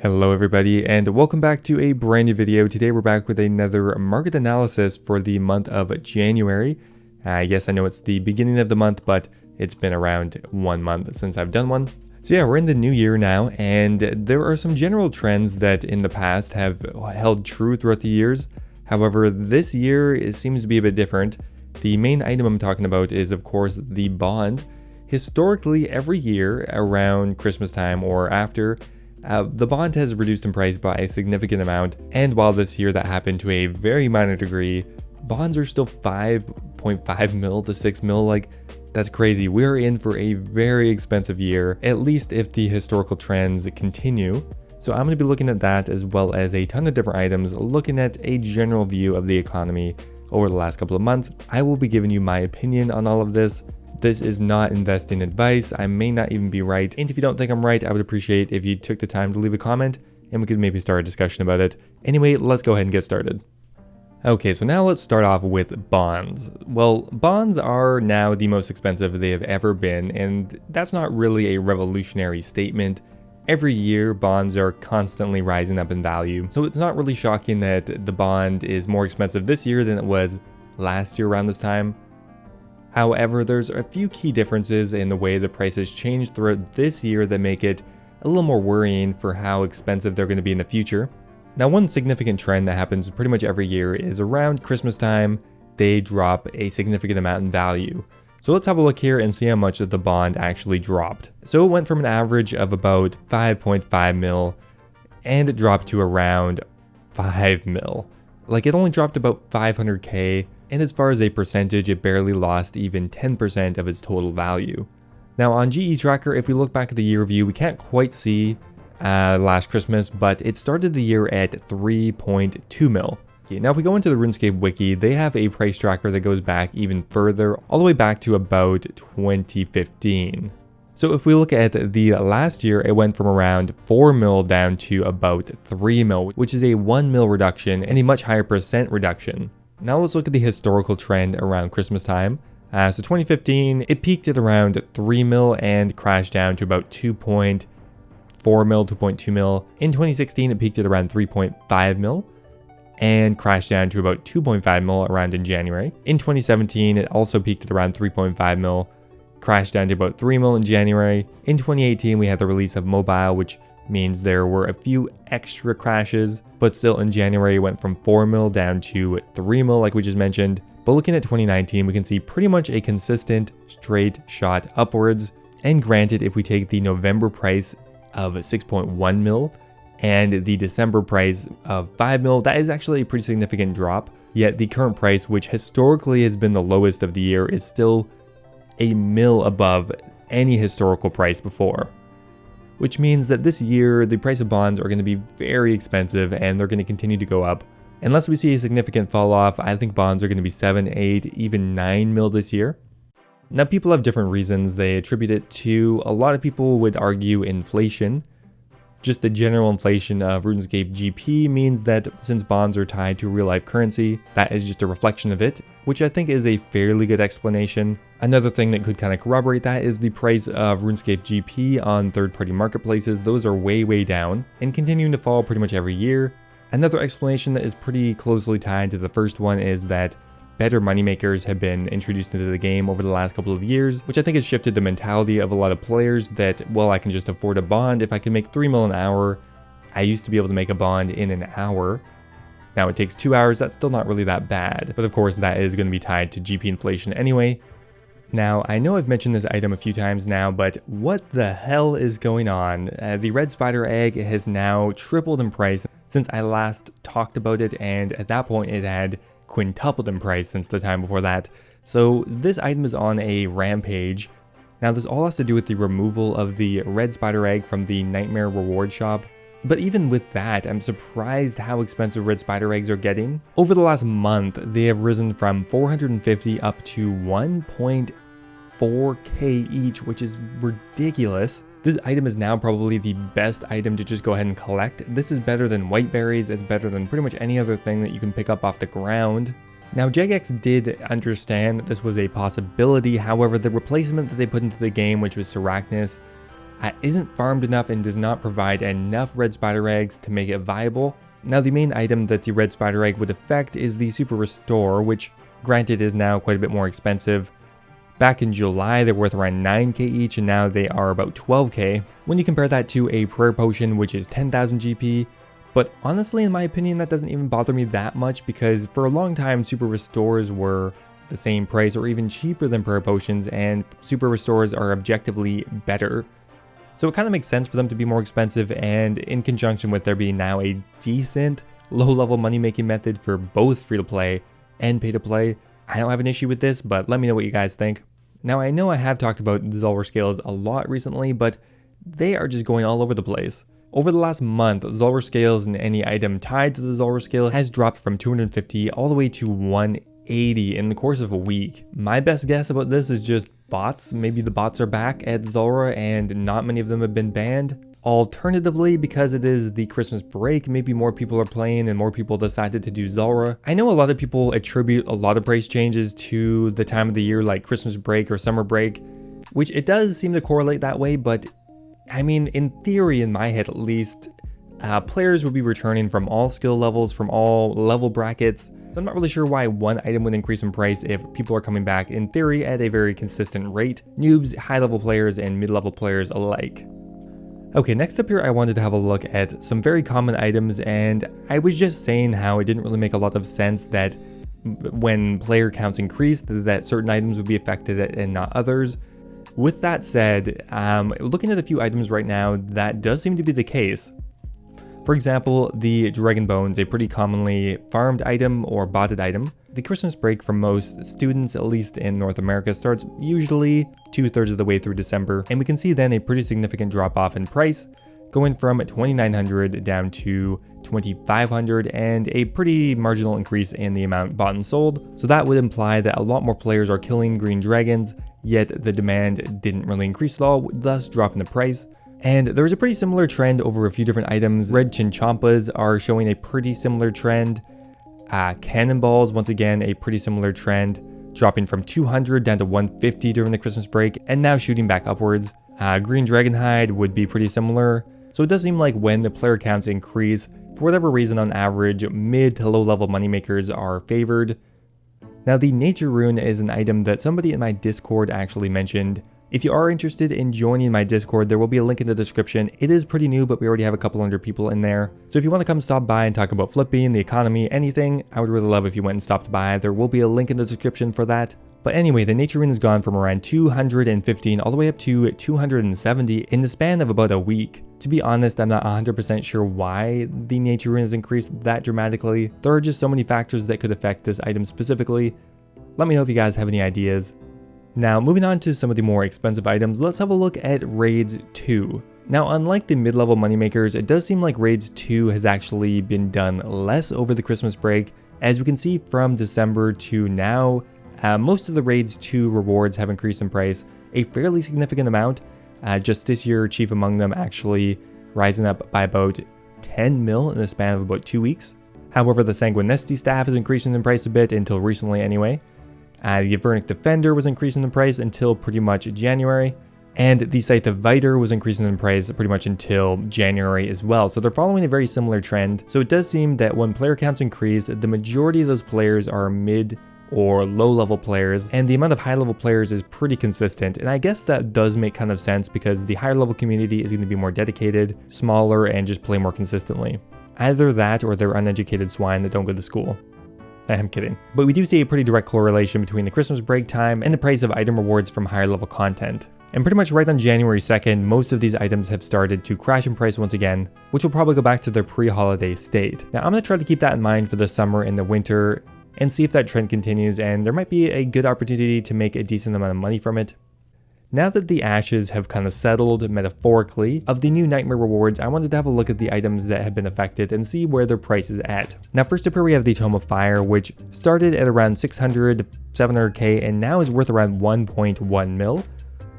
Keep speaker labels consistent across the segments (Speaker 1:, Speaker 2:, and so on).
Speaker 1: Hello everybody and welcome back to a brand new video. Today we're back with another market analysis for the month of January. Yes, I know it's the beginning of the month, but it's been around 1 month since I've done one. So yeah, we're in the new year now, and there are some general trends that in the past have held true throughout the years. However, this year it seems to be a bit different. The main item I'm talking about is, of course, the bond. Historically, every year around Christmas time or after, the bond has reduced in price by a significant amount, and while this year that happened to a very minor degree, bonds are still 5.5 mil to 6 mil. Like, that's crazy. We're in for a very expensive year, at least if the historical trends continue. So I'm going to be looking at that as well as a ton of different items, looking at a general view of the economy over the last couple of months. I will be giving you my opinion on all of this. This is not investing advice. I may not even be right. And if you don't think I'm right, I would appreciate if you took the time to leave a comment and we could maybe start a discussion about it. Anyway, let's go ahead and get started. Okay, so now let's start off with bonds. Well, bonds are now the most expensive they have ever been, and that's not really a revolutionary statement. Every year, bonds are constantly rising up in value, so it's not really shocking that the bond is more expensive this year than it was last year around this time. However, there's a few key differences in the way the prices changed throughout this year that make it a little more worrying for how expensive they're going to be in the future. Now, one significant trend that happens pretty much every year is around Christmas time, they drop a significant amount in value. So let's have a look here and see how much of the bond actually dropped. So it went from an average of about 5.5 mil and it dropped to around 5 mil. Like, it only dropped about 500k. And as far as a percentage, it barely lost even 10% of its total value. Now on GE Tracker, if we look back at the year view, we can't quite see last Christmas, but it started the year at 3.2 mil. Okay, now if we go into the RuneScape wiki, they have a price tracker that goes back even further, all the way back to about 2015. So if we look at the last year, it went from around 4 mil down to about 3 mil, which is a 1 mil reduction and a much higher percent reduction. Now let's look at the historical trend around Christmas time. So 2015, it peaked at around 3 mil and crashed down to about 2.4 mil, 2.2 mil. In 2016, it peaked at around 3.5 mil and crashed down to about 2.5 mil around in January. In 2017, it also peaked at around 3.5 mil, crashed down to about 3 mil in January. In 2018, we had the release of mobile, which means there were a few extra crashes, but still in January it went from 4 mil down to 3 mil like we just mentioned. But looking at 2019, we can see pretty much a consistent straight shot upwards. And granted, if we take the November price of 6.1 mil and the December price of 5 mil, that is actually a pretty significant drop. Yet the current price, which historically has been the lowest of the year, is still a mil above any historical price before. Which means that this year, the price of bonds are going to be very expensive and they're going to continue to go up. Unless we see a significant fall off, I think bonds are going to be 7, 8, even 9 mil this year. Now, people have different reasons. They attribute it to, a lot of people would argue, inflation. Just the general inflation of RuneScape GP means that since bonds are tied to real-life currency, that is just a reflection of it, which I think is a fairly good explanation. Another thing that could kind of corroborate that is the price of RuneScape GP on third-party marketplaces. Those are way down and continuing to fall pretty much every year. Another explanation that is pretty closely tied to the first one is that better moneymakers have been introduced into the game over the last couple of years, which I think has shifted the mentality of a lot of players that, well, I can just afford a bond. If I can make 3 mil an hour, I used to be able to make a bond in an hour. Now it takes 2 hours, that's still not really that bad. But of course that is going to be tied to GP inflation anyway. Now, I know I've mentioned this item a few times now, but what the hell is going on? The red spider egg has now tripled in price since I last talked about it, and at that point it had quintupled in price since the time before that. So this item is on a rampage. Now this all has to do with the removal of the red spider egg from the Nightmare reward shop. But even with that, I'm surprised how expensive red spider eggs are getting. Over the last month, they have risen from 450 up to 1.4k each, which is ridiculous. This item is now probably the best item to just go ahead and collect. This is better than white berries. It's better than pretty much any other thing that you can pick up off the ground. Now, Jagex did understand that this was a possibility. However, the replacement that they put into the game, which was Seracnus, isn't farmed enough and does not provide enough red spider eggs to make it viable. Now the main item that the red spider egg would affect is the super restore, which granted is now quite a bit more expensive. Back in July they were worth around 9k each, and now they are about 12k. When you compare that to a prayer potion, which is 10,000 GP, but honestly in my opinion that doesn't even bother me that much, because for a long time super restores were the same price or even cheaper than prayer potions, and super restores are objectively better. So it kind of makes sense for them to be more expensive, and in conjunction with there being now a decent low-level money-making method for both free-to-play and pay-to-play, I don't have an issue with this, but let me know what you guys think. Now I know I have talked about Zulrah scales a lot recently, but they are just going all over the place. Over the last month, Zulrah scales and any item tied to the Zulrah scale has dropped from 250 all the way to 180 in the course of a week. My best guess about this is just bots. Maybe the bots are back at Zulrah and not many of them have been banned. Alternatively, because it is the Christmas break, maybe more people are playing and more people decided to do Zulrah. I know a lot of people attribute a lot of price changes to the time of the year like Christmas break or summer break, which it does seem to correlate that way, but I mean, in theory, in my head at least, players would be returning from all skill levels, from all level brackets. So I'm not really sure why one item would increase in price if people are coming back in theory at a very consistent rate. Noobs, high level players, and mid-level players alike. Okay, next up here I wanted to have a look at some very common items, and I was just saying how it didn't really make a lot of sense that when player counts increased that certain items would be affected and not others. With that said, looking at a few items right now, that does seem to be the case. For example, the Dragon Bones, a pretty commonly farmed item or botted item. The Christmas break for most students, at least in North America, starts usually 2/3 of the way through December, and we can see then a pretty significant drop off in price, going from 2,900 down to 2,500, and a pretty marginal increase in the amount bought and sold. So that would imply that a lot more players are killing green dragons, yet the demand didn't really increase at all, thus dropping the price. And there's a pretty similar trend over a few different items. Red Chinchompas are showing a pretty similar trend. Cannonballs, once again, a pretty similar trend, dropping from 200 down to 150 during the Christmas break, and now shooting back upwards. Green Dragonhide would be pretty similar. So it does seem like when the player counts increase, for whatever reason on average, mid to low level moneymakers are favored. Now the Nature Rune is an item that somebody in my Discord actually mentioned. If you are interested in joining my Discord, there will be a link in the description. It is pretty new, but we already have a couple hundred people in there. So if you want to come stop by and talk about flipping, the economy, anything, I would really love if you went and stopped by. There will be a link in the description for that. But anyway, the Nature Rune has gone from around 215 all the way up to 270 in the span of about a week. To be honest, I'm not 100% sure why the Nature Rune has increased that dramatically. There are just so many factors that could affect this item specifically. Let me know if you guys have any ideas. Now, moving on to some of the more expensive items, let's have a look at Raids 2. Now, unlike the mid-level moneymakers, it does seem like Raids 2 has actually been done less over the Christmas break. As we can see from December to now, most of the Raids 2 rewards have increased in price a fairly significant amount. Just this year, chief among them actually rising up by about 10 mil in the span of about 2 weeks. However, the Sanguinesti staff is increasing in price a bit until recently anyway. The Avernic Defender was increasing in price until pretty much January, and the Scythe of Viter was increasing in price pretty much until January as well. So they're following a very similar trend. So it does seem that when player counts increase, the majority of those players are mid or low level players, and the amount of high level players is pretty consistent. And I guess that does make kind of sense because the higher level community is going to be more dedicated, smaller, and just play more consistently. Either that or they're uneducated swine that don't go to school. I'm kidding. But we do see a pretty direct correlation between the Christmas break time and the price of item rewards from higher level content. And pretty much right on January 2nd, most of these items have started to crash in price once again, which will probably go back to their pre-holiday state. Now I'm going to try to keep that in mind for the summer and the winter and see if that trend continues, and there might be a good opportunity to make a decent amount of money from it. Now that the ashes have kind of settled, metaphorically, of the new Nightmare rewards, I wanted to have a look at the items that have been affected and see where their price is at. Now first up here we have the Tome of Fire, which started at around 600, 700k and now is worth around 1.1 mil.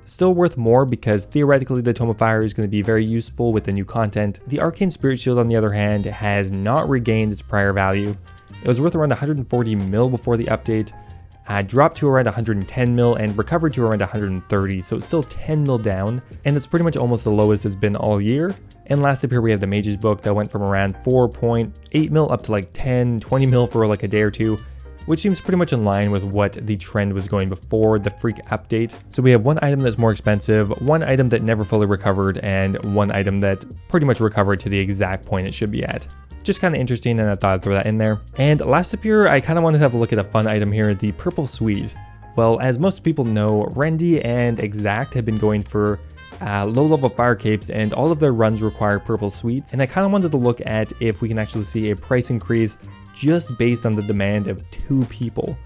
Speaker 1: Still worth more because theoretically the Tome of Fire is going to be very useful with the new content. The Arcane Spirit Shield on the other hand has not regained its prior value. It was worth around 140 mil before the update. dropped to around 110 mil and recovered to around 130, so it's still 10 mil down, and it's pretty much almost the lowest it's been all year. And last up here we have the Mages book that went from around 4.8 mil up to like 10, 20 mil for like a day or two, which seems pretty much in line with what the trend was going before the freak update. So we have one item that's more expensive, one item that never fully recovered, and one item that pretty much recovered to the exact point it should be at. Just kind of interesting, and I thought I'd throw that in there. And last up here, I kind of wanted to have a look at a fun item here, the Purple Suite. Well, as most people know, Rendy and Exact have been going for low-level fire capes, and all of their runs require Purple Suites. And I kind of wanted to look at if we can actually see a price increase just based on the demand of 2 people.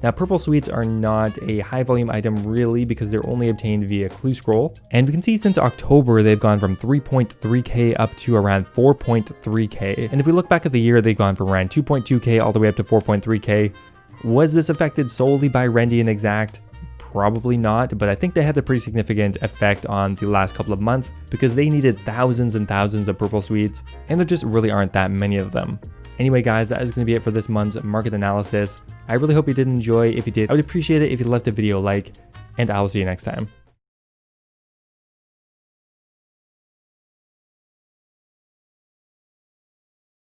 Speaker 1: Now, Purple Suites are not a high volume item really because they're only obtained via Clue Scroll. And we can see since October, they've gone from 3.3k up to around 4.3k. And if we look back at the year, they've gone from around 2.2k all the way up to 4.3k. Was this affected solely by Rendy and Exact? Probably not, but I think they had a pretty significant effect on the last couple of months because they needed thousands and thousands of Purple Suites, and there just really aren't that many of them. Anyway guys, that is going to be it for this month's market analysis. I really hope you did enjoy. If you did, I would appreciate it if you left the video a like, and I will see you next time.